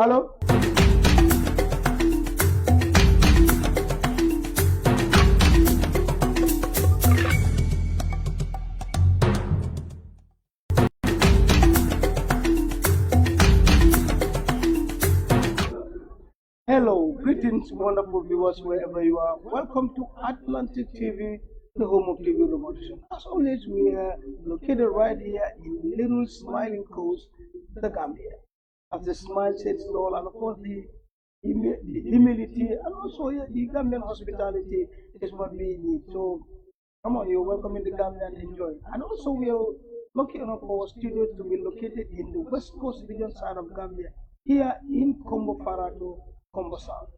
Hello? Hello, greetings, wonderful viewers, wherever you are. Welcome to Atlantic TV, the home of TV revolution. As always, we are located right here in little smiling coast, the Gambia. As the smile sets all, and of course the humility and also the Gambian hospitality is what we need. So come on, you're welcome in the Gambia and enjoy. And also we are lucky enough for our studios to be located in the west coast region side of Gambia, here in Kombo Farato, Kombo South.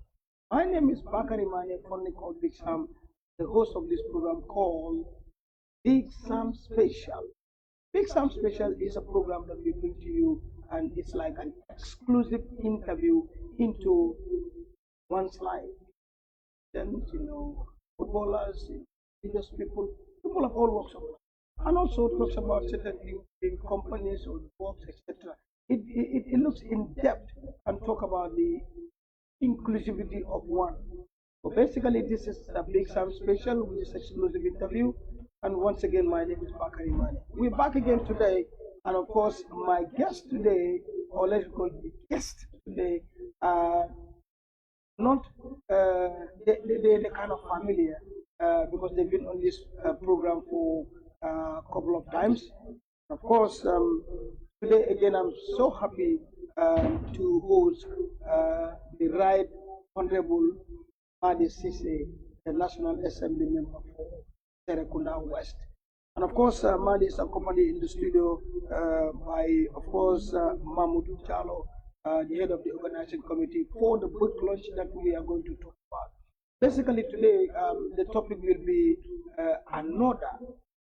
My name is Bakary Manneh, fondly called Big Sam, the host of this program called Big Sam Special. Big Sam Special is a program that we bring to you, and it's like an exclusive interview into one's life. Then, footballers, religious people, people of all walks of life, and also talks about certain things in companies or works, etc. It looks in depth and talk about the inclusivity of one. So basically, this is a Big Sam Special with this exclusive interview. And once again, my name is Bakary Manneh. We're back again today, and of course, my guest today, or let's call it the guest today, not they're kind of familiar because they've been on this program for a couple of times. Of course, today again, I'm so happy to host the Right Honorable Madi Ceesay, the National Assembly member for Serekunda West. And of course, Madi is accompanied in the studio by, of course, Mahmoud Chalo, the head of the organizing committee for the book launch that we are going to talk about. Basically, today, the topic will be another,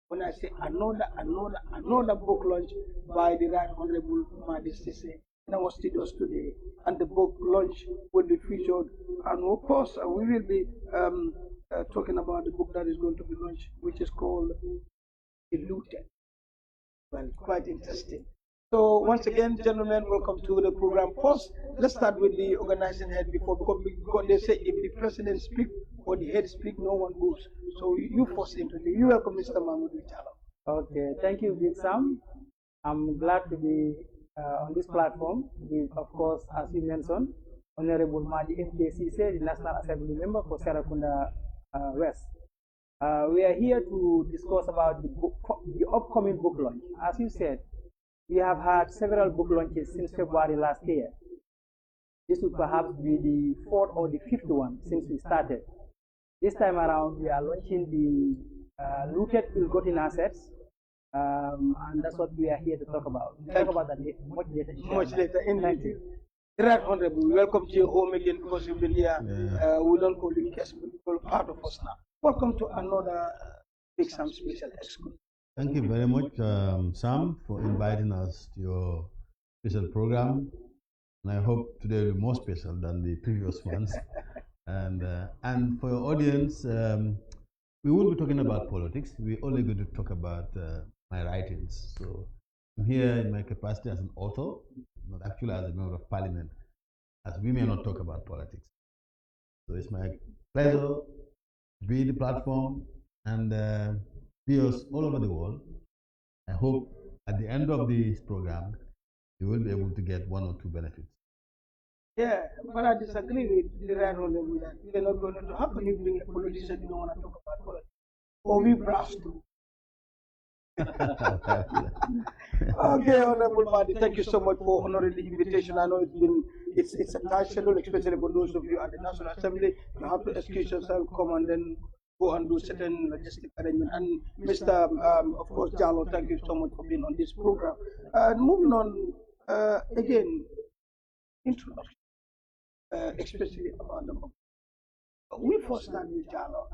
when I say another book launch by the Right Honorable Madi Ceesay in our studios today. And the book launch will be featured, and of course, we will be talking about the book that is going to be launched, which is called Diluted. Well, quite interesting. So once again, gentlemen, welcome to the program. First, let's start with the organizing head because they say if the president speaks or the head speaks, no one goes. So you first introduce. You welcome, Mr. Mahmoud Chalo. Okay, thank you, Big Sam. I'm glad to be on this platform with, of course, as you mentioned, Honorable Madi Ceesay, the National Assembly member for Serekunda West. We are here to discuss about the upcoming book launch. As you said, we have had several book launches since February last year. This would perhaps be the fourth or the fifth one since we started. This time around, we are launching the looted ill-gotten assets, and that's what we are here to talk about. We'll talk about that much later. Much later, thank you. Right, Honorable, welcome to your home again because you've been here. We don't call you guest, we call part of us now. Welcome to another Big Sam Special exclusive. Thank you very much, Sam, for inviting us to your special program. And I hope today will be more special than the previous ones. And for your audience, we won't be talking about politics. We're only going to talk about my writings. So I'm here in my capacity as an author, not actually as a member of parliament, as we may not talk about politics. So it's my pleasure to be the platform and viewers all over the world. I hope at the end of this program, you will be able to get one or two benefits. Yeah, but I disagree with the Right Honorable that we're not going to. How can you bring a politician you don't want to talk about politics? Or we brush too. Okay, Honorable Madi, thank you so much for honoring the invitation. I know it's a tight schedule, especially for those of you at the National Assembly. You have to excuse yourself, come and then go and do certain logistic arrangement. And Mr. Of course, Jalo, thank you so much for being on this program. Moving on, again, introduction, especially about the book. We first start with Jalo.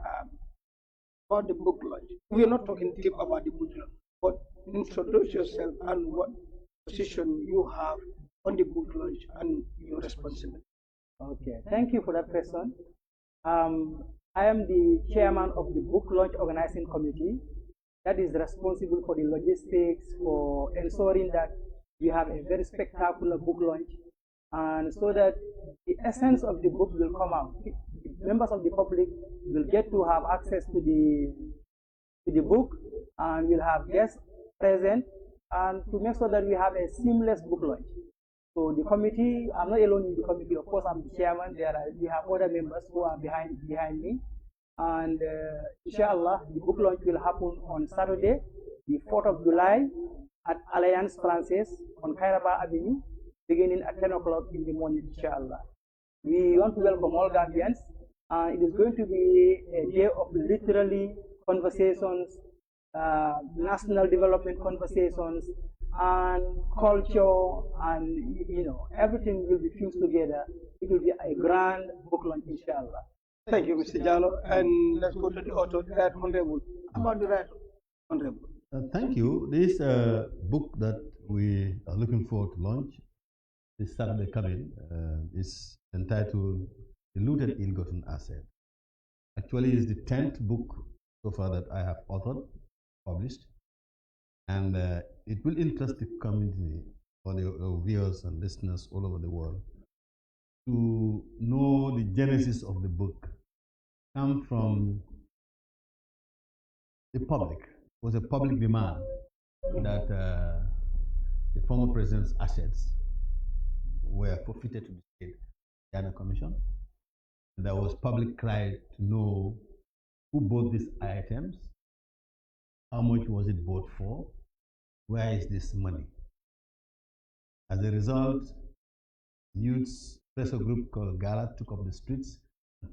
About the book launch. We are not talking deep about the book launch, but introduce yourself and what position you have on the book launch and your responsibility. Okay, thank you for that question. I am the chairman of the book launch organizing committee that is responsible for the logistics, for ensuring that we have a very spectacular book launch and so that the essence of the book will come out. The members of the public will get to have access to the book, and we'll have guests present, and to make sure that we have a seamless book launch. So the committee, I'm not alone in the committee, of course I'm the chairman. We have other members who are behind me, and inshallah the book launch will happen on Saturday, the 4th of July at Alliance Française on Kairaba Avenue, beginning at 10 o'clock in the morning, inshallah. We want to welcome all Gambians. It is going to be a day of literally conversations, national development conversations, and culture, and everything will be fused together. It will be a grand book launch, inshallah. Thank you, Mr. Jallo. And let's go to the author, Right Honorable. About the Right Honorable. Thank you. This book that we are looking forward to launch this Saturday coming is entitled The Looted Ill-Gotten Asset. Actually, it's the 10th book so far that I have authored, published, and it will interest the community or the viewers and listeners all over the world to know the genesis of the book come from the public. It was a public demand that the former president's assets were forfeited to the State Ghana Commission. And there was public cry to know who bought these items, how much was it bought for, where is this money. As a result, youth's pressure group called Gala took up the streets.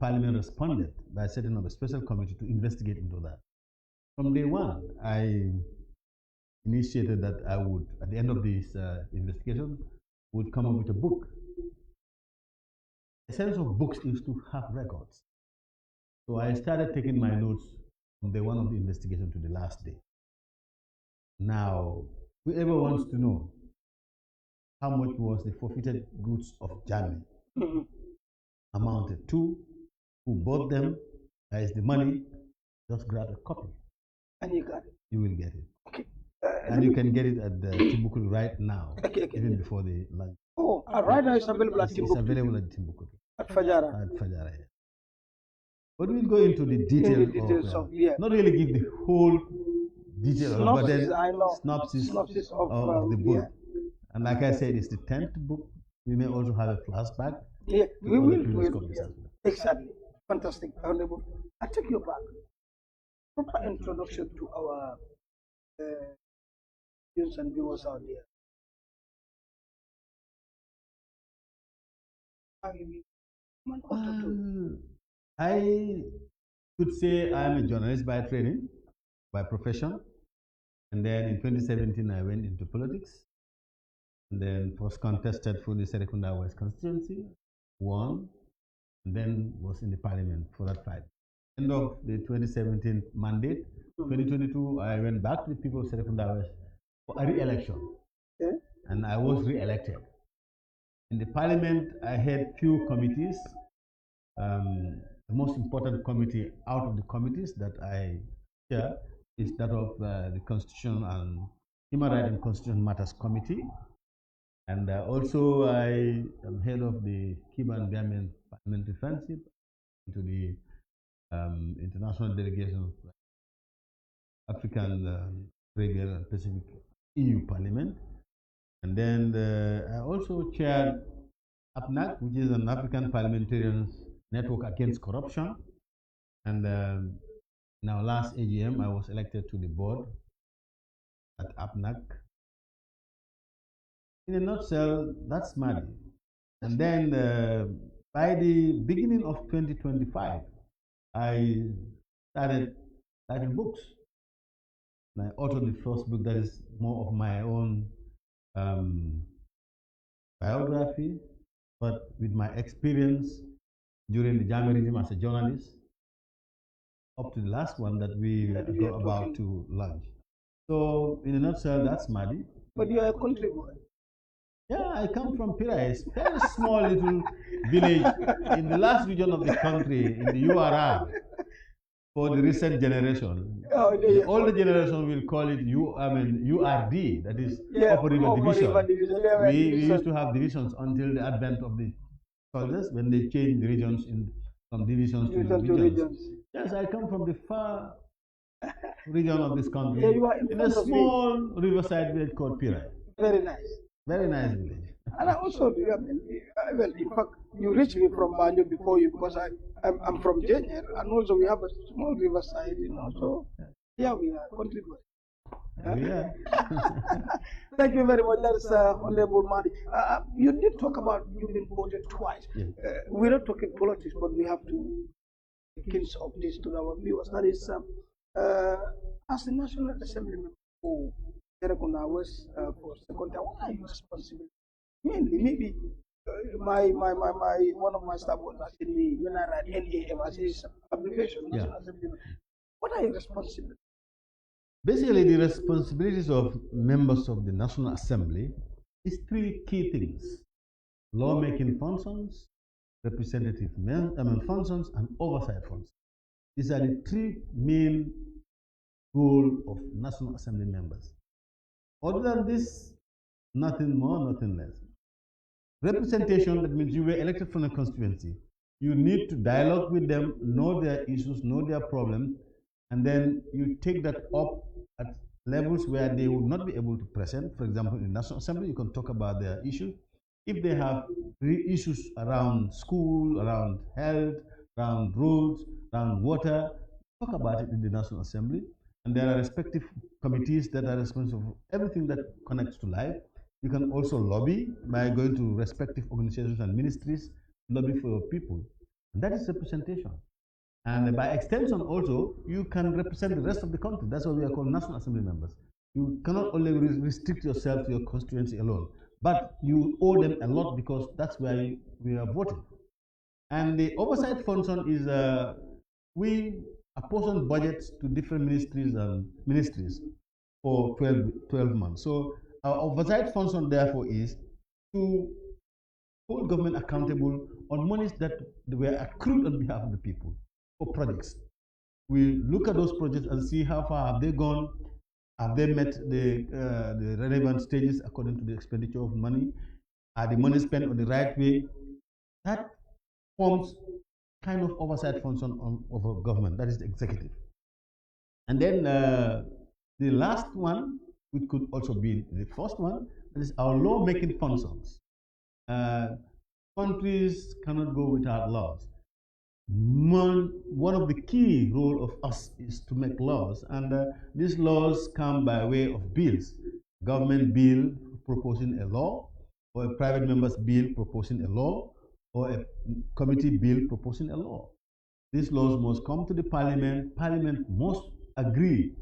Parliament responded by setting up a special committee to investigate into that. From day one, I initiated that I would, at the end of this investigation, would come up with a book. The essence of books is to have records. So I started taking my notes from day one of the investigation to the last day. Now, whoever wants to know how much was the forfeited goods of Germany amounted to, who bought them, where is the money, just grab a copy. And you got it. You will get it. Okay. And you can get it at the Timbuktu right now, even before the lunch. Oh, right now it's available at Timbuktu. It's available at Timbuktu. At Fajara. At Fajara, yeah. But we'll go into the details of not really give the whole detail, but then synopsis of the book. Yeah. And like I said, it's the 10th book. We may also have a flashback. Yeah, we will. Exactly. Fantastic. Honorable. I take you back. Proper introduction to our students and viewers out there. I could say I'm a journalist by training, by profession. And then in 2017, I went into politics. And then was contested for the Serekunda West constituency, won, and then was in the parliament for that fight. End of the 2017 mandate, 2022, I went back to the people of Serekunda West for a re-election. Okay. And I was re-elected. In the parliament, I had few committees. The most important committee out of the committees that I chair is that of the Constitution and Human Rights and Constitutional Matters Committee. And also, I am head of the Cuban Government Parliamentary Friendship into the international delegation of African, Caribbean, and Pacific EU Parliament. And then I also chaired APNAC, which is an African Parliamentarians Network Against Corruption. And now, last AGM, I was elected to the board at APNAC. In a nutshell, that's Madi. And then by the beginning of 2025, I started writing books. And I authored the first book that is more of my own biography, but with my experience during the Jammeh regime as a journalist, up to the last one that we are about to launch. So, in a nutshell, that's Madi. But you are a country boy. Yeah, I come from Pira, a very small little village in the last region of the country, in the URR. for the recent generation. Oh, The older generation will call it URD, that is Upper River Division. We used to have divisions until the advent of the soldiers when they changed the regions from divisions to regions. Yes, I come from the far region of this country, in a small riverside village called Pirai. Very nice. Very nice village. And I also, well, in fact, you reached me from Banjo before you, because I'm from Jenner, and also we have a small riverside, so yeah, we are contributing. Yeah. Thank you very much. That's Honorable Madi. You did talk about you've been voted twice. Yeah. We're not talking politics, but we have to hints of this to our viewers. That is, as the National Assembly member for Serekunda West for Serekunda, what are your responsibilities? Mainly, maybe my one of my staff was asking me when I write NAM as his application, National Assembly. What are your responsibilities? Basically, the responsibilities of members of the National Assembly is three key things: lawmaking functions, representative functions, and oversight functions. These are the three main roles of National Assembly members. Other than this, nothing more, nothing less. Representation, that means you were elected from a constituency. You need to dialogue with them, know their issues, know their problems, and then you take that up at levels where they will not be able to present. For example, in the National Assembly, you can talk about their issues. If they have issues around school, around health, around roads, around water, talk about it in the National Assembly. And there are respective committees that are responsible for everything that connects to life. You can also lobby by going to respective organizations and ministries, lobby for your people. And that is representation. And by extension also, you can represent the rest of the country. That's why we are called National Assembly members. You cannot only restrict yourself to your constituency alone, but you owe them a lot, because that's where we are voting. And the oversight function is we apportion budgets to different ministries for 12 months. So our oversight function, therefore, is to hold government accountable on monies that were accrued on behalf of the people for projects. We look at those projects and see how far have they gone, have they met the relevant stages according to the expenditure of money, are the money spent on the right way. That forms kind of oversight function of a government, that is the executive. And then the last one, which could also be the first one, that is our law-making functions. Countries cannot go without laws. One of the key role of us is to make laws, and these laws come by way of bills. Government bill proposing a law, or a private member's bill proposing a law, or a committee bill proposing a law. These laws must come to the parliament. Parliament must agree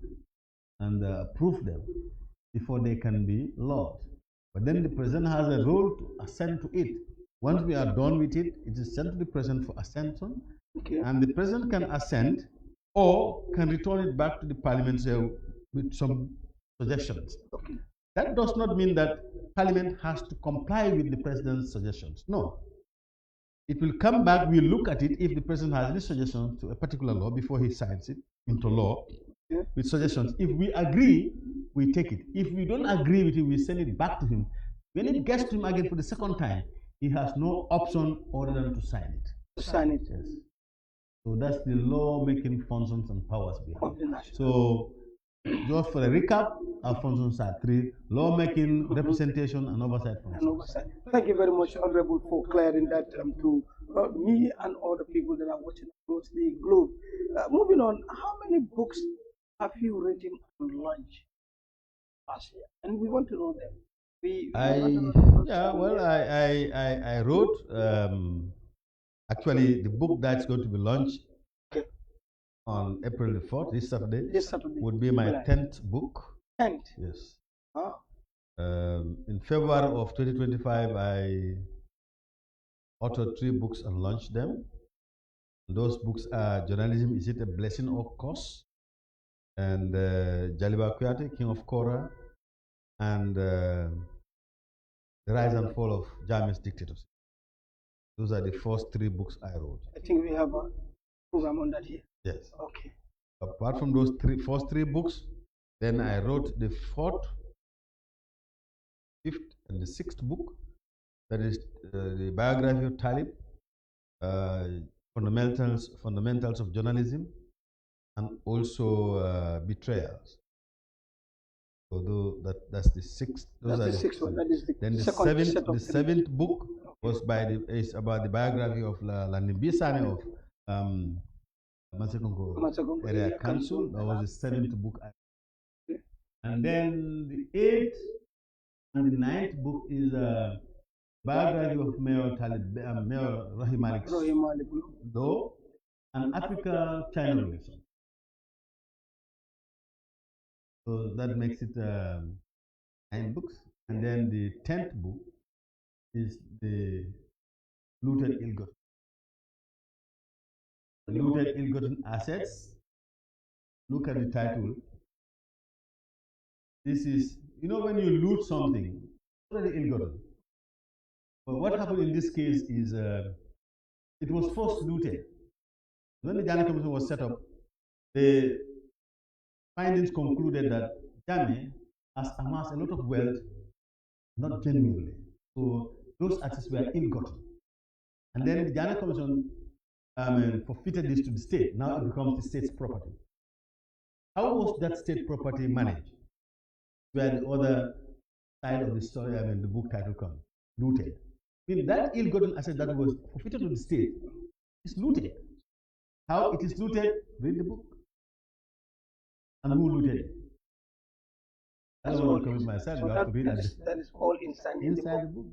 and approve them before they can be laws. But then the president has a role to assent to it. Once we are done with it, it is sent to the president for assention, and the president can assent or can return it back to the parliament with some suggestions. That does not mean that parliament has to comply with the president's suggestions. No. It will come back, we'll look at it if the president has any suggestions to a particular law before he signs it into law with suggestions. If we agree, we take it. If we don't agree with it, we send it back to him. When it gets to him again for the second time, he has no option other than to sign it. To sign it. Yes. So that's the law-making functions and powers behind it. So just for a recap, our functions are three: lawmaking, representation, and oversight functions. Thank you very much, Honorable, for clearing that to me and all the people that are watching across the globe. Moving on, how many books have you written and launched last year? And we want to know them. I wrote, actually, the book that's going to be launched on April the 4th, this Saturday, would be my 10th book. 10th? Yes. Oh. In February of 2025, I authored 3 books and launched them. Those books are Journalism, Is It a Blessing or Curse? And Jaliba Kuyate, King of Kora, and The Rise and Fall of Jammeh's Dictatorship. Those are the first 3 books I wrote. I think we have a program on that here. Yes. Okay. Apart from those first three books, then I wrote the fourth, fifth, and the sixth book. That is the biography of Talib, uh, fundamentals of journalism, and also betrayals. Although that's the sixth. That's the sixth one. That is then the seventh book was is about the biography of Landing Sane of Masekongo Area Council. That was the seventh book. And then the eighth and the ninth book is a biography of Mayor Rahim Malik Law and Africa-China relations. So that makes it 9 books. And then the 10th book is the looted ill-gotten. Looted ill-gotten assets. Look at the title. This is, when you loot something, it's already ill-gotten. But what happened in this case is it was first looted. When the Ghana Commission was set up, the findings concluded that Jammeh has amassed a lot of wealth, not genuinely. So those assets were ill-gotten. And then the Ghana Commission forfeited this to the state. Now it becomes the state's property. How was that state property managed? Where the other side of the story, the book title comes, looted. I mean, that ill-gotten asset that was forfeited to the state is looted. How it is looted, read the book. And who looted it? I don't want to commit myself. You have to read that is all inside the book.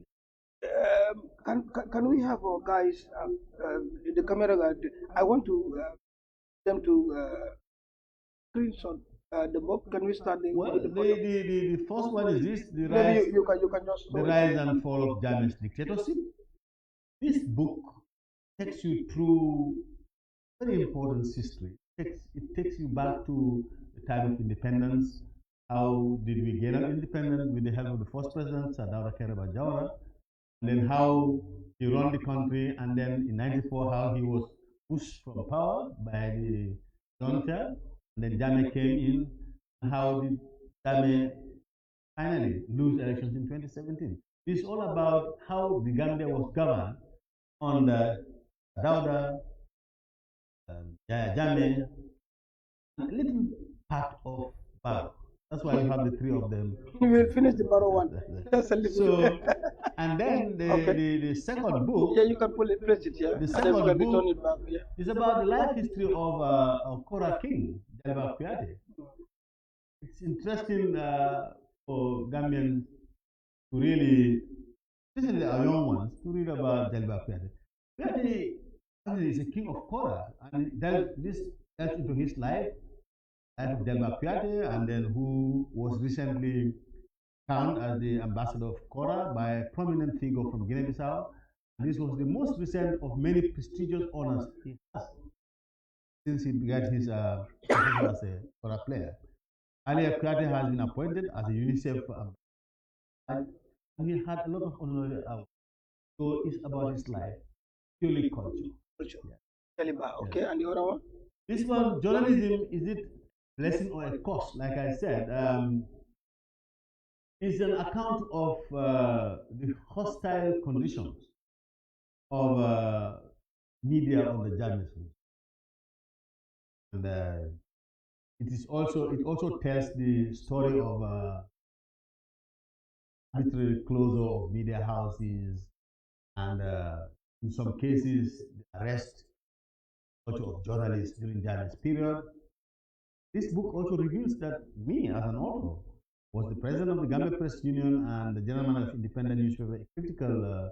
Can we have our guys, the camera guy? I want to them to screenshot the book. Can we start the? Well, the first one is this: the rise, maybe you can just the rise and fall of Jammeh's dictatorship. This book takes you through very important history. It takes you back to the time of independence. How did we gain our independence with the help of the first president, Sir Dawda Kairaba Jawara, and then how he ran the country, and then in '94 how he was pushed from power by the junta, and then Jammeh came in, and how did Jammeh finally lose elections in 2017. This is all about how the Gambia was governed under Dawda, Jammeh, a little part of Barrow. That's why you have the three of them. We will finish the Barrow one. Just a little. So, and then the second book. Yeah, you can place it here. The second book return it back. Yeah. is about the life history of Kora King, Jaliba Kuyate. It's interesting for Gambians to really, especially our young ones, to read about Jaliba Kuyate. Kuyate is a king of Kora, and this delves into his life of Jaliba Kuyate, and then who was recently crowned as the ambassador of Kora by a prominent figure from Guinea-Bissau. This was the most recent of many prestigious honors he has since he began his profession as a Kora player. Earlier, Kuyate has been appointed as a UNICEF ambassador, and he had a lot of honorary awards. So it's about his life, purely culture. Yeah. Okay, and the other one? This one, journalism, is it blessing or a curse? Like I said, it's an account of the hostile conditions of media on the Jammeh. And it also tells the story of arbitrary closure of media houses, and in some cases the arrest of journalists during Jammeh's period. This book also reveals that me, as an author, was the president of the Gambia Press Union and the general manager of independent newspaper, a critical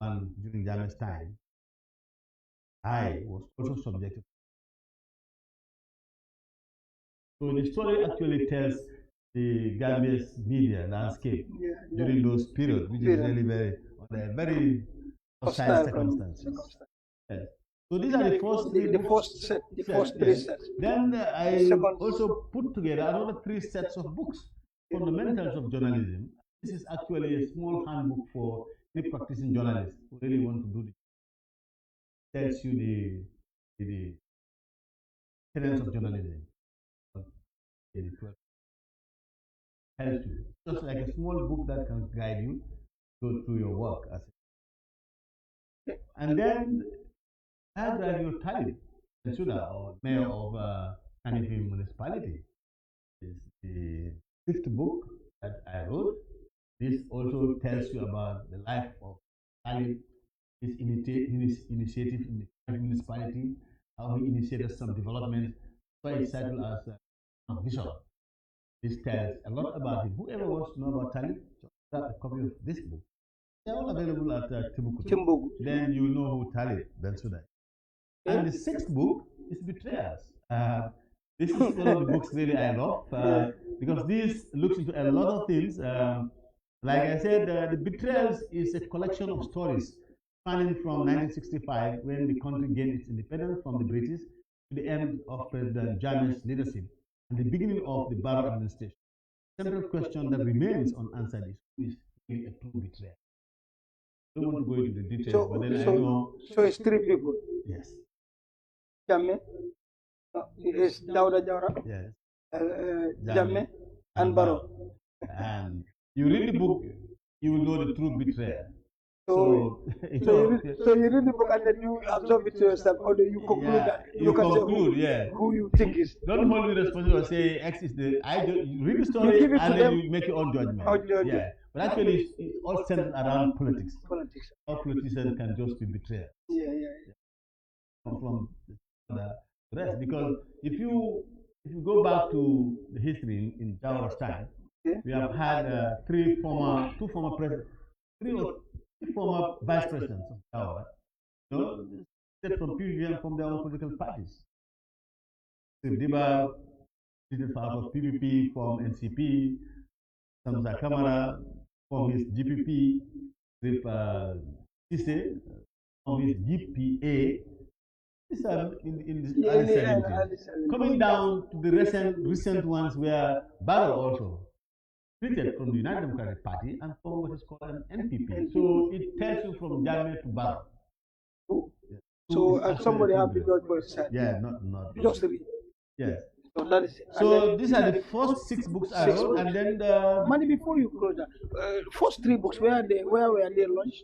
man during Jammeh's time. I was also subjected. So the story actually tells the Gambia's media landscape during those periods, which is really very hostile circumstances. Yes. So these are the first three sets. Then I also put together another 3 sets of books, fundamentals of journalism. This is actually a small handbook for any practicing journalists who really want to do this. It tells you the tenets of journalism. in the 12th, helps you. Just like a small book that can guide you, go through your work. And then, as your talent, Suda, or mayor of Kanifi municipality, is the fifth book that I wrote. This also tells you about the life of Ali, his initiative in the municipality, how he initiated some development. So it's titled as Vision. This tells a lot about him. Whoever wants to know about Tali, grab a copy of this book. They're all available at Timbuktu. Then you know who Tali Bensouda. And the sixth book is Betrayers. This is one of the books really I love because this looks into a lot of things. Like I said, the Betrayals is a collection of stories spanning from 1965, when the country gained its independence from the British, to the end of President Jammeh's leadership and the beginning of the Barrow administration. The central question that remains unanswered is who is really a true betrayer. I don't want to go into the details, but then I know. So it's three people. Yes. Jammeh, is Dawda Jawara, Yes. Jammeh, and Barrow. And you read the book, you will know the true betrayer. So you read the book and then you absorb it to yourself, or do you conclude that you can conclude, who you think is. Don't hold me responsible or say X is the. You read the story and then you make your own judgment. Yeah, but actually it's all centered around politics. All politicians can just be betrayed. From the rest, because if you go back to the history in Jawara's time, we have had two former presidents, three former vice presidents of Jawara, set from PVP and from their own political parties. Diba seated out of PVP, from NCP, Samsa Kamara from his GPP, with Ceesay from his GPA. These are in the early 70s. Coming down to the recent ones where Barrow also split from the United Democratic Party and from what is called an NPP. So it tells you from Jammeh to Barrow. So somebody have to judge both sides. Yeah, not just three. Yes. So that is. So these are the first 6 books I wrote, and then Madi, before you close that, first 3 books where were they launched?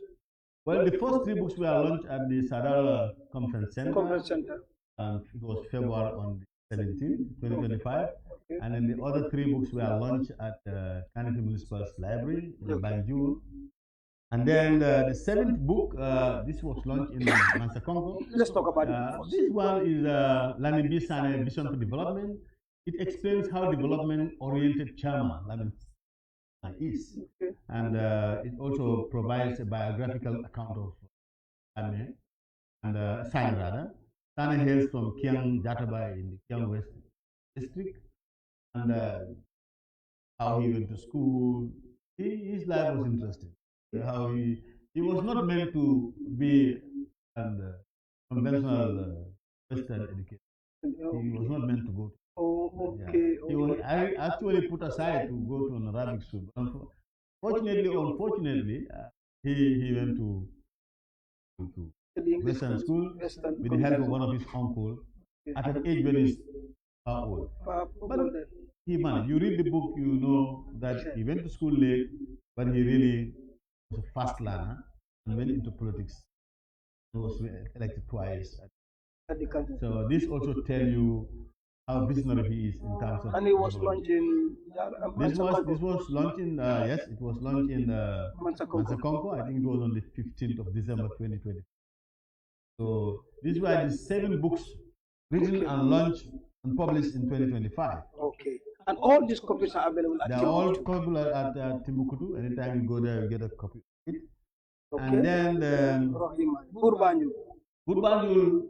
Well, the first 3 books were launched at the Sadar Conference Center. It was February on 17, 2025. Okay. And then the other 3 books were launched at Kanifi Municipal Library in Banjul. And then the 7th book, this was launched in Mansa Congo. Let's talk about it. This one is Lamin B. Sane Vision for Development. It explains how development-oriented chairman Lamin is. Okay. And it also provides a biographical account of Sane, and Sane rather. Sane hails from Kiang Jataba in the Kiang West district, and how he went to school. His life was interesting. How he was not meant to be an conventional Western education. He was not meant to go to. Oh, okay. He was actually put aside to go to an Arabic school. Unfortunately, he went to Western school with the help of one of his uncles at an age when he's old. But he managed. You read the book, you know that he went to school late, but he really was a fast learner and went into politics. He was elected twice. So this also tells you how visionary he is in terms of. And it was launched in. This was launched in yes, it was launched in Mansa Congo. I think it was on the 15th of December 2020. So these were the 7 books written and launched and published in 2025. Okay. And all these copies are available at Timbuktu. They are all available at Timbuktu. Anytime you go there, you get a copy of it. Okay. And then Burbanjul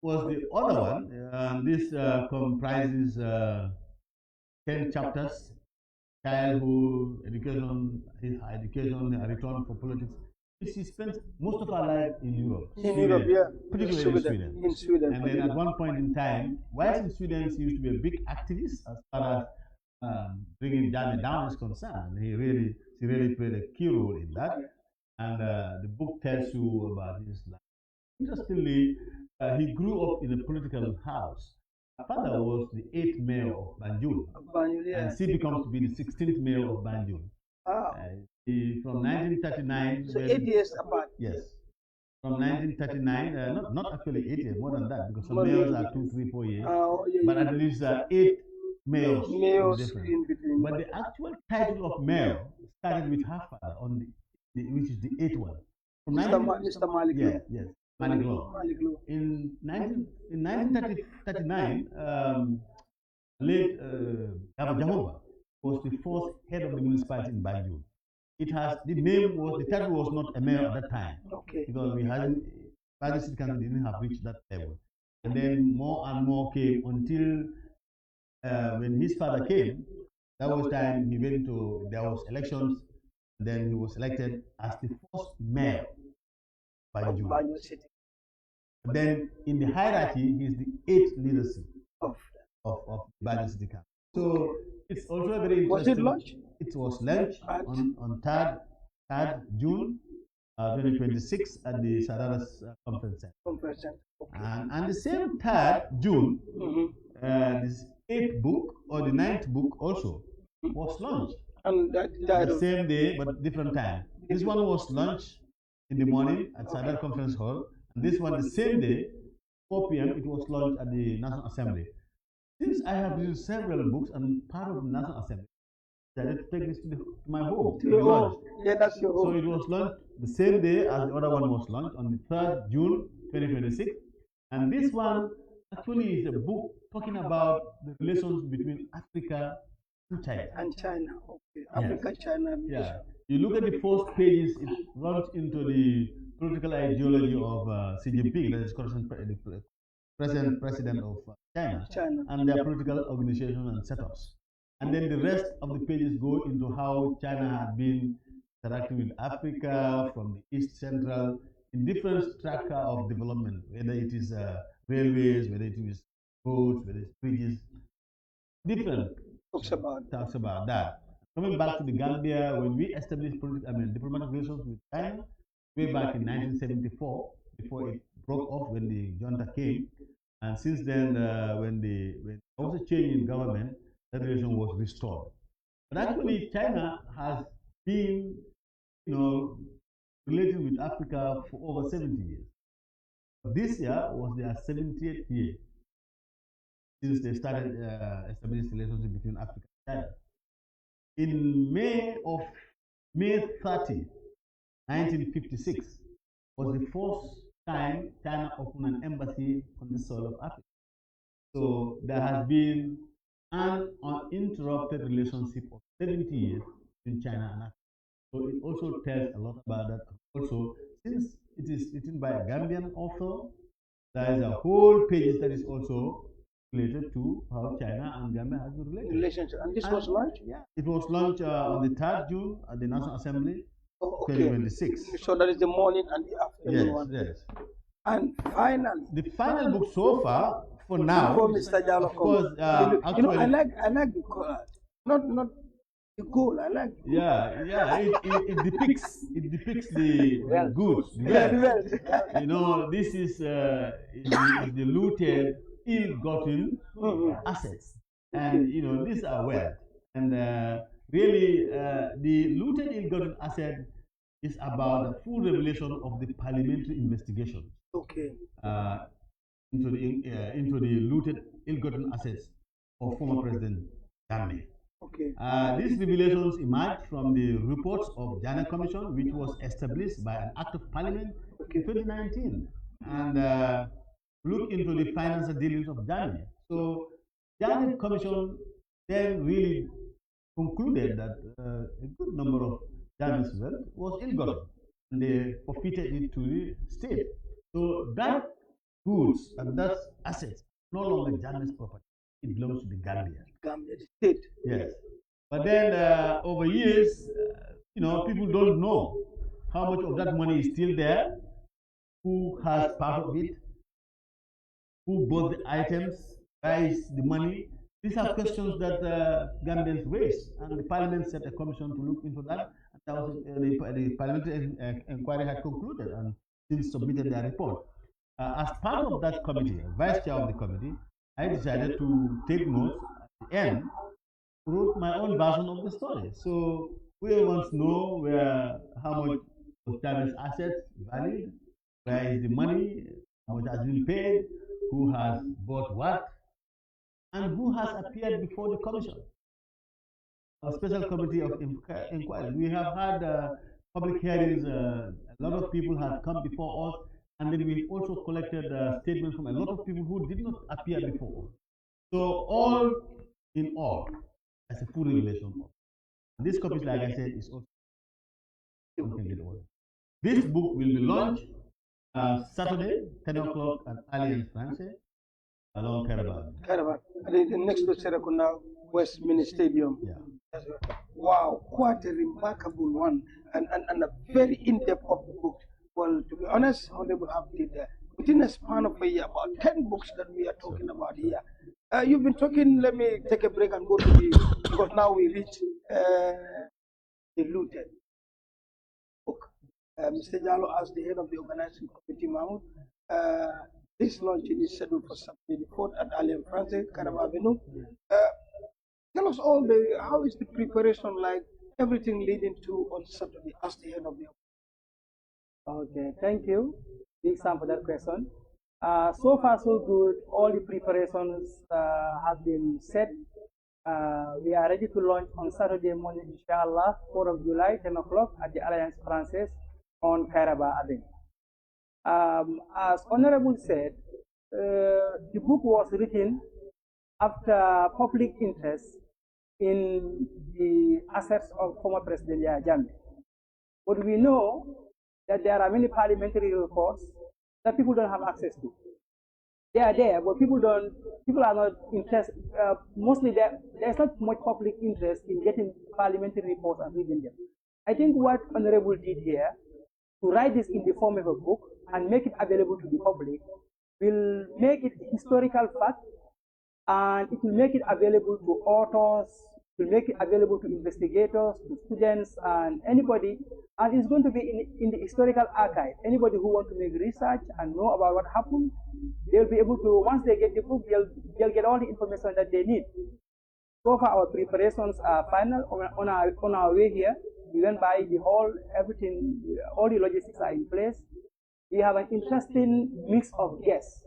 was the other one. This comprises 10 chapters: childhood, education, return for politics. She spent most of her life in Europe. Particularly in Sweden. And then at one point in time, whilst in Sweden, she used to be a big activist as far as bringing Jammeh down is concerned. She really played a key role in that. And the book tells you about his life. Interestingly, he grew up in a political house. father was the 8th mayor of Banjul, and she becomes to be the 16th mayor of Banjul. Wow. From 1939. So 8 years apart. Yes. From 1939, not actually 8 years, more than that, because some mayors are 2, 3, 4 years. But at least 8 mayors in between. But the actual title of mayor started with her father, which is the 8th one. From Mr. Malik. Yes. Malik Law. In 1939, late Jahoba was the first head of the municipality in Banjul. The title was not a mayor at that time. Okay. Because Banjul City Council didn't have reached that level. And then more and more came until when his father came, that was time there was elections, then he was elected as the first mayor of Banjul City. Then in the hierarchy, he's the 8th leadership of Banjul City Council. So it's also very interesting. Was it launched? It was launched on 3rd June 2026 at the Sararas Conference Center. And the same 3rd June, this 8th book or the 9th book also was launched. And the same day, but different time. This one was launched in the morning at Sadar Conference Hall, and this one the same day, 4 p.m. it was launched at the National Assembly. Since I have used several books and part of the National Assembly, I decided to take this to my home. Yeah, that's your home. So it was launched the same day as the other one was launched on the 3rd June 2026. And this one actually is a book talking about the relations between Africa and China. Okay. Africa, China. Yeah. You look at the first pages, it runs into the political ideology of Xi Jinping, that is the present president of China, and their political organization and setups. And then the rest of the pages go into how China has been interacting with Africa from the East Central in different strata of development, whether it is railways, whether it is roads, whether it's bridges, different talks about that. Coming back to the Gambia, when we established diplomatic relations with China way back in 1974, before it broke off when the junta came, and since then, when there was a change in government, that relation was restored. But actually, China has been, relating with Africa for over 70 years. This year was their 70th year since they started establishing relationship between Africa and China. In May 30, 1956, was the first time China opened an embassy on the soil of Africa. So there has been an uninterrupted relationship of 70 years between China and Africa. So it also tells a lot about that. Also, since it is written by a Gambian author, there is a whole page that is also related to how China and Gambia has been related. And this was launched? Yeah. It was launched on the 3rd June at the National Assembly, 2026. So that is the morning and the afternoon one. Yes. And finally, the final book so far, for now, before Mr. Jallo, of course, I like the color. Not the goal. I like. It depicts the goods. This is the looted, ill-gotten assets, and these are wealth. And really, the looted, ill-gotten asset is about the full revelation of the parliamentary investigation. Okay. Into the looted, ill-gotten assets of former President Jammeh. Okay. These revelations emerged from the reports of Jammeh Commission, which was established by an Act of Parliament in 2019, and look into the financial dealings of Jammeh. So, Jammeh Commission then really concluded that a good number of Jammeh's wealth was ill-gotten, and they forfeited it to the state. So that goods and that assets no longer Jammeh's property. It belongs to the Gambia. Gambia state. Yes. But then over years, people don't know how much of that money is still there, who has part of it, who bought the items, where is the money. These are questions that Gambians raised, and the parliament set a commission to look into that. And that was, the parliamentary inquiry had concluded and since submitted their report. As part of that committee, vice chair of the committee, I decided to take notes at the end, wrote my own version of the story. So whoever wants to know how much was Chavez's assets valued, where is the money, how much has been paid, who has bought what, and who has appeared before the commission, a special committee of inquiry. We have had public hearings. A lot of people have come before us, and then we've also collected statements from a lot of people who did not appear before us. So all in all, as a full revelation. This copy, like I said, is also this book will be launched Saturday, 10 o'clock at Alliance Francaise along Caravan. Next to Serekunda West Mini Stadium. Yeah. Wow, quite a remarkable one and a very in-depth of the book. Well, to be honest, Honorable did within a span of a year, about 10 books that we are talking about here. You've been talking, let me take a break and go to the, because now we reach the looted book. Mr. Jallo, as the head of the organizing committee, Mahmoud, this launch is scheduled for Saturday the 4th at Alliance Francaise, Caraba Avenue. Tell us all how is the preparation like, everything leading to on Saturday as the head of the Okay, thank you, Big Sam, for that question. So far, so good. All the preparations have been set. We are ready to launch on Saturday morning, inshallah, 4th of July, 10 o'clock at the Alliance Francaise on Kairaba Avenue. As Honorable said, the book was written after public interest in the assets of former President Yahya Jammeh. But we know that there are many parliamentary reports that people don't have access to. They are there, but people are not interested. Mostly there's not much public interest in getting parliamentary reports and reading them. I think what Honorable did here, to write this in the form of a book and make it available to the public, will make it historical fact, and it will make it available to authors, will make it available to investigators, to students, and anybody. And it's going to be in the historical archive. Anybody who wants to make research and know about what happened, they'll be able to, once they get the book, they'll get all the information that they need. So far, our preparations are final. On our way here, we went by the hall, everything, all the logistics are in place. We have an interesting mix of guests.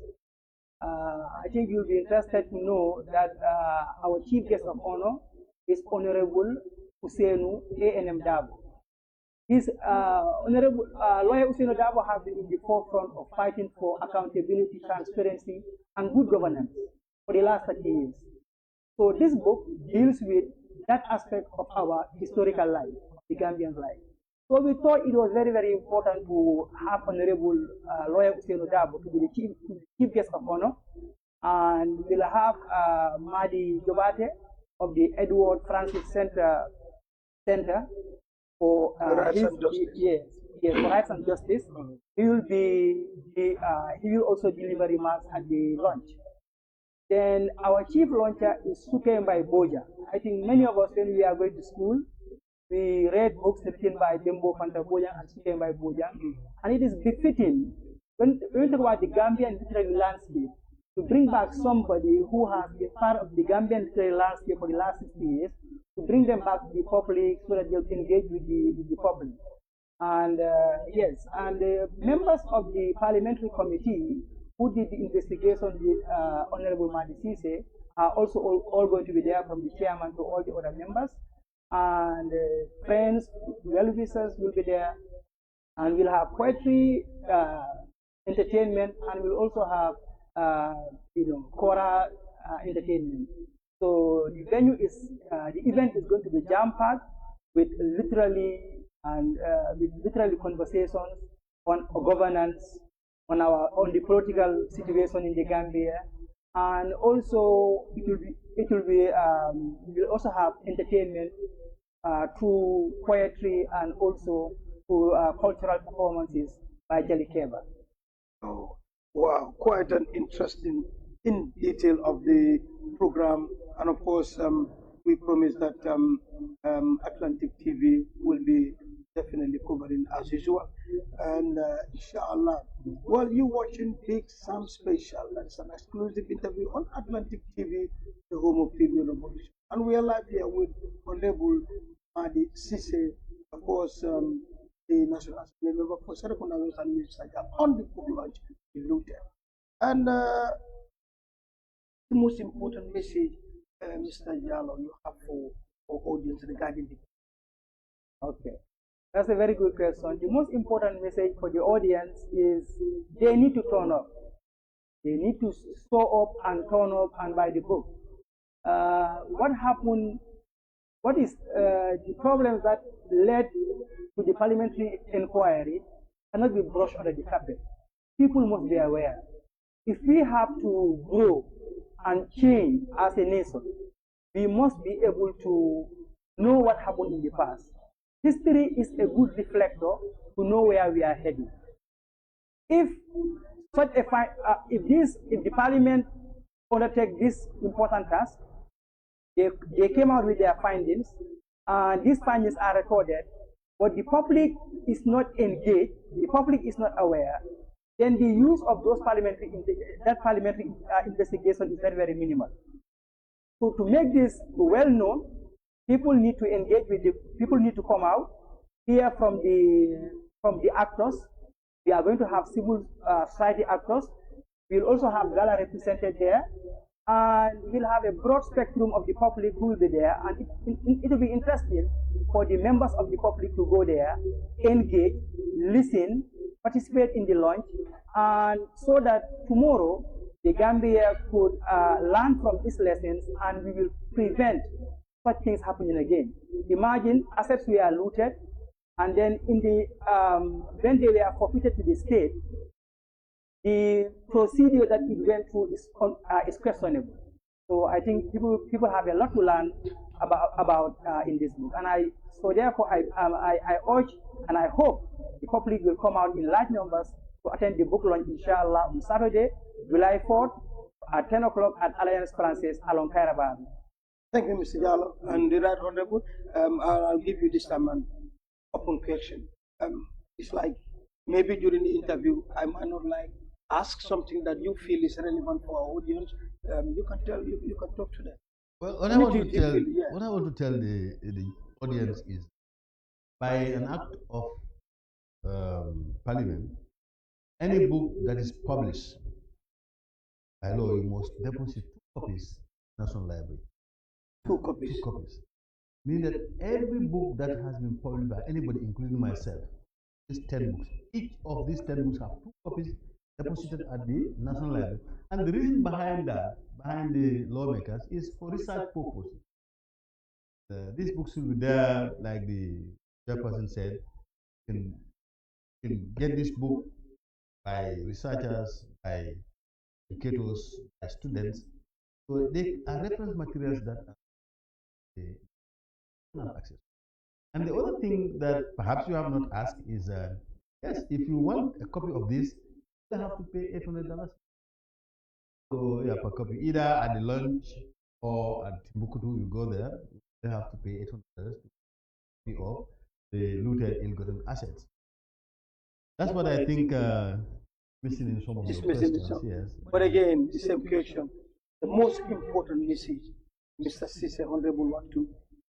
I think you'll be interested to know that our chief guest of honor is Honorable Usainu A.N.M. Dabo. His Honorable Lawyer Usainu Dabo has been in the forefront of fighting for accountability, transparency, and good governance for the last 30 years. So this book deals with that aspect of our historical life, the Gambian life. So we thought it was very, very important to have Honorable Lawyer Usainu Dabo to be the chief guest of honor, and we'll have Madi Ceesay of the Edward Francis Center for Rights and Justice. Yes, for Rights and Justice. He will also deliver remarks at the launch. Then our chief launcher is Sukembai Boja. I think many of us, when we are going to school, we read books written by Dembo Fanta Boja and Sukembai Boja, and it is befitting when we talk about the Gambian literary landscape to bring back somebody who has been part of the Gambian literary landscape for the last 60 years, to bring them back to the public so that they'll engage with the public. And yes, and the members of the parliamentary committee who did the investigation with Honorable Madi Ceesay are also all going to be there, from the chairman to all the other members. And friends, well-wishers will be there. And we'll have poetry, entertainment, and we'll also have Kora entertainment. So the venue is, the event is going to be jam-packed with literally conversations on governance, on the political situation in the Gambia, and also we'll also have entertainment through poetry and also through cultural performances by Jelly Keba. Oh, wow, quite an interesting in detail of the program, and of course we promise that Atlantic TV will be definitely covering as usual. And inshallah, well, you watching Big Sam Special. That's an exclusive interview on Atlantic TV, the home of TV Revolution. And we are live here with Honorable Madi Ceesay, of course, the National Assembly member for Serekunda and Minister on the book launch in Luton. And the most important message, Mr. Jallo, you have for audience regarding the Okay, that's a very good question. The most important message for the audience is they need to turn up. They need to show up and turn up and buy the book. What happened? What is the problems that led to the parliamentary inquiry cannot be brushed under the carpet. People must be aware. If we have to grow and change as a nation, we must be able to know what happened in the past. History is a good reflector to know where we are heading. If if the parliament undertake this important task, they came out with their findings, and these findings are recorded, but the public is not engaged, the public is not aware, then the use of those parliamentary investigation is very, very minimal. So to make this well known, people need to engage with people need to come out, hear from the actors. We are going to have civil society actors. We'll also have gala represented there, and we'll have a broad spectrum of the public who will be there, and it will be interesting for the members of the public to go there, engage, listen, participate in the launch, and so that tomorrow the Gambia could learn from these lessons, and we will prevent such things happening again. Imagine assets were looted, and then when they were forfeited to the state, the procedure that it went through is questionable. So I think people have a lot to learn about in this book, and therefore I urge and I hope the public will come out in large numbers to attend the book launch, inshallah, on Saturday, July 4th at 10 o'clock at Alliance Francaise along Kairaba. Thank you, Mr. Jallo. And the Right Honorable, I'll give you this time an open question. It's like maybe during the interview, I might not ask something that you feel is relevant for our audience. You can talk to them. Well, what I want to tell the audience is, by an act of Parliament, any book that is published by law, you must deposit 2 copies in National Library. 2 copies. 2 copies. Meaning that every book that has been published by anybody, including myself, is 10 books. Each of these 10 books have 2 copies deposited at the National Library. And the reason behind that, behind the lawmakers, is for research purposes. These books will be there, like the chairperson said. You can get this book by researchers, by educators, by students. So they are reference materials that they have access. And the other thing that perhaps you have not asked is, yes, if you want a copy of this, you have to pay $800. So yeah, per copy, either at the launch or at Timbuktu, you go there, you have to pay $800 to pay off the looted, ill-gotten assets. That's what I think missing in some of the questions. Yes. But again, the same question. The most important message, Mr. Ceesay, Honorable, want to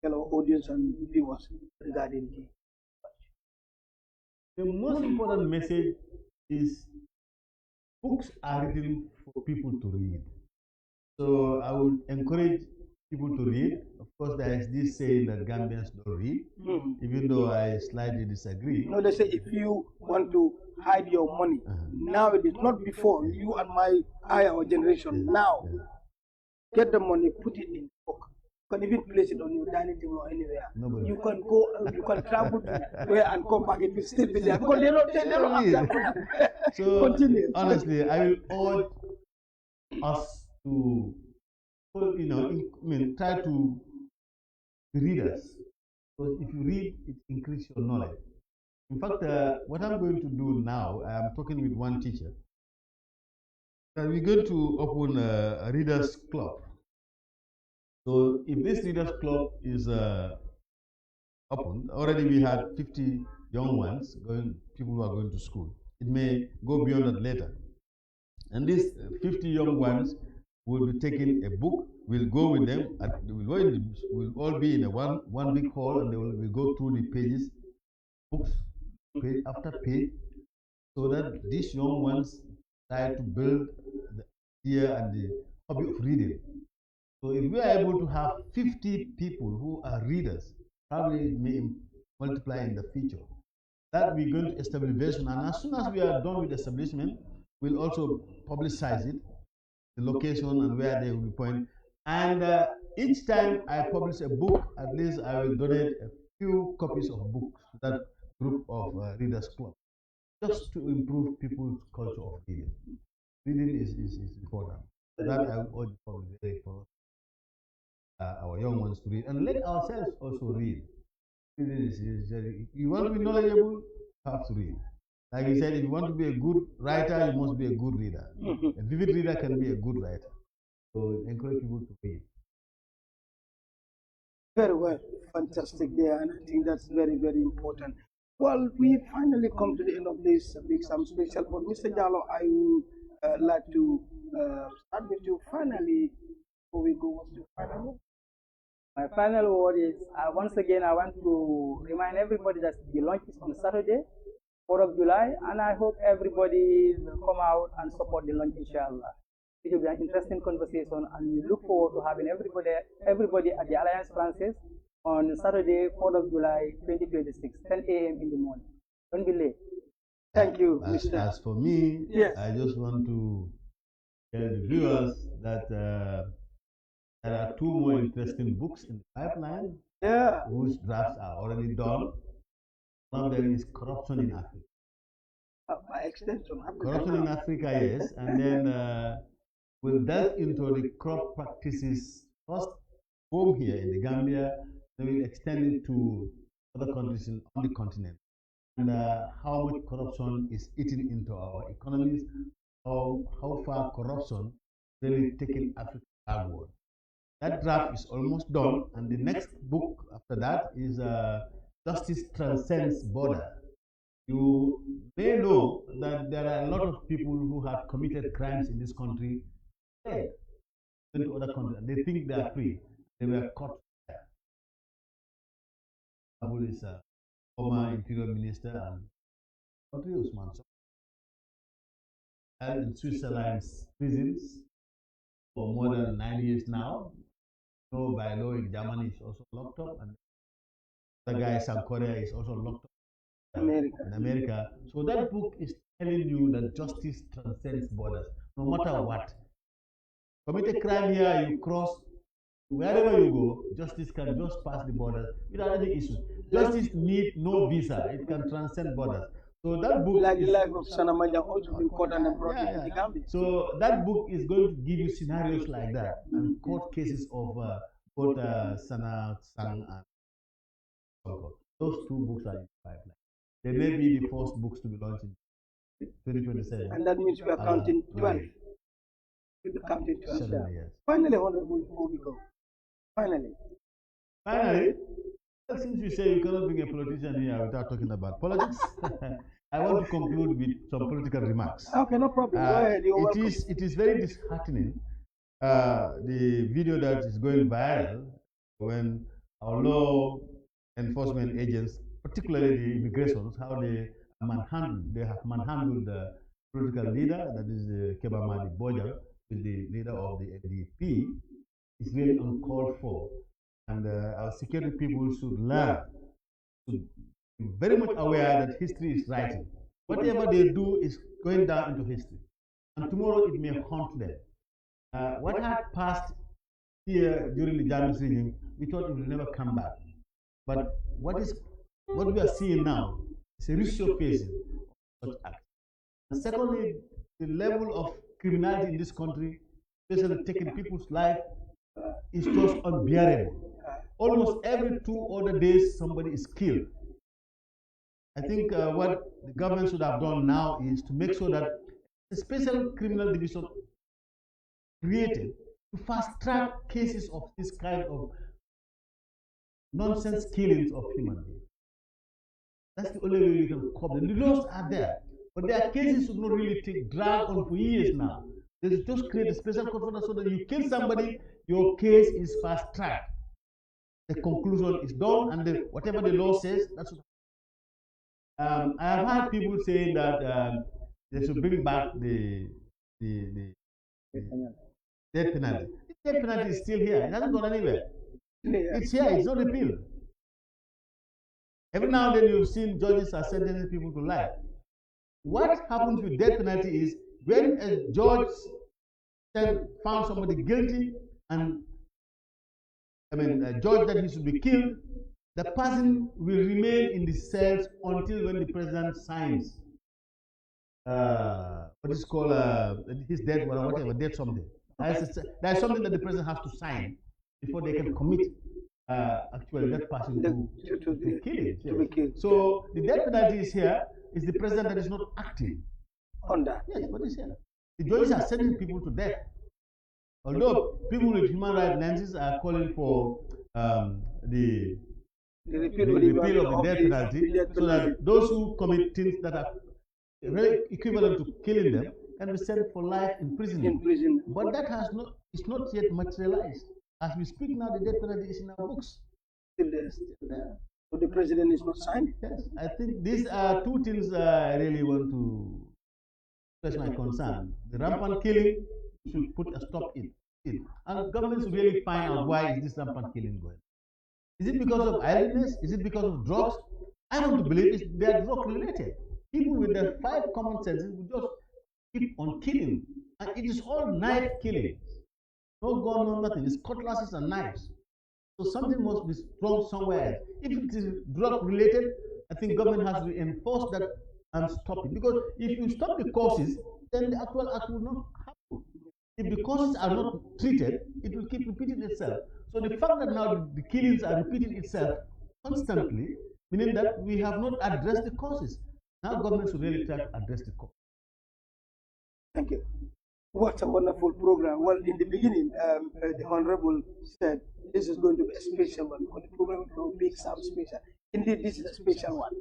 tell our audience and viewers regarding the most important message is books are written for people to read. So I would encourage people to read. Of course, there is this saying that Gambians don't read, even though I slightly disagree. No, they say if you want to hide your money, now it is not before, you and our generation, now, get the money, put it in the book. You can even place it on your dining table or anywhere. Nobody. You can go, you can travel to where and come back. It will still be there because they don't have that. So continue. Honestly, I will urge us to, try to be readers. Because if you read, it increases your knowledge. In fact, what I'm going to do now, I'm talking with one teacher. We're going to open a readers club. So if this readers club is opened, already we had 50 young ones people who are going to school. It may go beyond that later. And these 50 young ones will be taking a book. We'll go with them. We'll all be in a one big hall, and we'll go through the pages, books, page after page, so that these young ones try to build the idea and the hobby of reading. So if we are able to have 50 people who are readers, probably it may multiply in the future. That we're going to establish very soon. And as soon as we are done with establishment, we'll also publicize it, the location and where they will be pointed. And each time I publish a book, at least I will donate a few copies of books to that group of readers club, just to improve people's culture of reading. Reading is important. That I would urge for our young ones to read, and let ourselves also read. You want to be knowledgeable, you have to read. Like you said, if you want to be a good writer, you must be a good reader. A vivid reader can be a good writer. So encourage people to read. Very well, fantastic there, and I think that's very, very important. Well, we finally come to the end of this Big Sam special, but Mr. Jallo, I would like to start with you finally. Before we go, what's your final word? My final word is, once again, I want to remind everybody that the launch is on Saturday, 4th of July, and I hope everybody will come out and support the launch, inshallah. It will be an interesting conversation, and we look forward to having everybody at the Alliance Francaise on Saturday, 4th of July, 2026, 10 a.m. in the morning. Don't be late. Thank you, Mr. As for me, yes. I just want to tell the viewers that there are 2 more interesting books in the pipeline, whose drafts are already done. One of them is Corruption in Africa. By extension, Corruption in Africa, yes, and then we'll delve into the crop practices first home here in the Gambia, then we'll extend it to other countries on the continent, and how much corruption is eating into our economies, how far corruption really taking Africa backward. That draft is almost done, and the next book after that is Justice Transcends Border. You may know that there are a lot of people who have committed crimes in this country, into other countries, and they think they are free. They were caught there. Kabul is a former interior minister and country Usman held in Switzerland's prisons for more than 9 years now. So by law in Germany is also locked up, and the guy South Korea is also locked up in America. So that book is telling you that justice transcends borders, no matter what. Commit a crime here, you cross, wherever you go, justice can just pass the borders without any issue. Justice needs no visa, it can transcend borders. So that book, like the life of Sanamaja, also been caught and brought in the Gambia. So that book is going to give you scenarios like that, and court cases of both Sana, Sang, and Songkot. Those 2 books are in the pipeline. They may be the first books to be launched in 2027. And that means we are counting 12. We'll be counting 12. 7 years. Finally, Honorable, before we go. Finally, well, since you say you cannot bring a politician here without talking about politics, I want to conclude with some political remarks. Okay, no problem. Go ahead. It is very disheartening, the video that is going viral when our law enforcement agents, particularly the immigrations, how they have manhandled the political leader, that is Keba Madi Ceesay, who is the leader of the NDP, is really uncalled for. And our security people should learn, to be very much aware that history is writing. Whatever they do is going down into history. And tomorrow it may haunt them. What had passed here during the Jammeh's regime, we thought it will never come back. But what we are seeing now is a resurfacing of such acts. And secondly, the level of criminality in this country, especially taking people's life, is just unbearable. Almost every 2 other days, somebody is killed. I think what the government should have done now is to make sure that a special criminal division created to fast track cases of this kind of nonsense killings of human beings. That's the only way we can cope. The laws are there, but their cases should not really drag on for years now. They should just create a special court so that you kill somebody, your case is fast tracked. The conclusion is done, and whatever the law says, that's what. I have heard people saying that they should bring back the death penalty. The death penalty is still here. It hasn't gone anywhere. It's here. It's not repealed. Every now and then you've seen judges are sentencing people to life. What happens with death penalty is when a judge found somebody guilty and a judge that he should be killed, the person will remain in the cells until when the president signs what is called his death or whatever, death something. There's something that the president has to sign before they can commit actually that person to killing. Yes. So the death penalty is here. Is the president that is not acting on that? Yes, but it's here. The judges are sending people to death. Although people with human rights lenses are calling for the repeal of the death penalty, so that those who commit things that are very equivalent to killing them can be sent for life imprisonment. But that is not yet materialized. As we speak now, the death penalty is in our books. Still there. So the president is not signed? Yes. I think these are two things I really want to express my concern. The rampant killing should put a stop in it. And governments should really find out why is this rampant killing going. Is it because of idleness? Is it because of drugs? I want to believe they are drug related. People with their 5 common senses will just keep on killing. And it is all knife killing. No gun, no nothing. It's cutlasses and knives. So something must be wrong somewhere else. If it is drug related, I think government has to enforce that and stop it. Because if you stop the causes, then the actual act will not happen. If the causes are not treated, it will keep repeating itself. So the fact that now the killings are repeating itself constantly, meaning that we have not addressed the causes. Now government should really try to address the cause. Thank you. What a wonderful program. Well, in the beginning, the Honorable said this is going to be a special one. For the program will be some special. Indeed, this is a special one.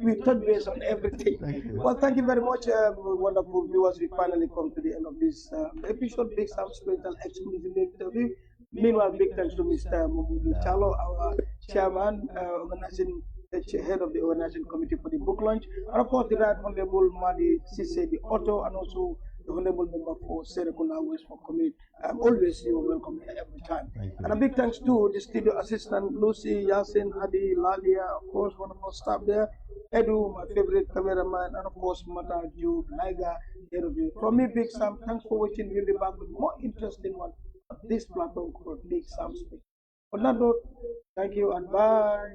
We touch base on everything. Well, thank you very much, wonderful viewers. We finally come to the end of this episode, Big Sam Special Exclusive Interview. Meanwhile, big thanks to Mr. Mobudu Chalo, our chairman, head of the organizing committee for the book launch, and of course the Right Honorable Madi Ceesay, the author, and also the Honorable Member for Serekunda West for Commit. Always you are welcome here every time. And a big thanks to the studio assistant Lucy, Yasin, Hadi, Lalia, of course one of our staff there, Edu, my favorite cameraman, and of course Mata, Jude, Naiga, head of the. From me, Big Sam, thanks for watching. We'll be back with more interesting one on this platform called Big Sam Speak. On that note, thank you and bye.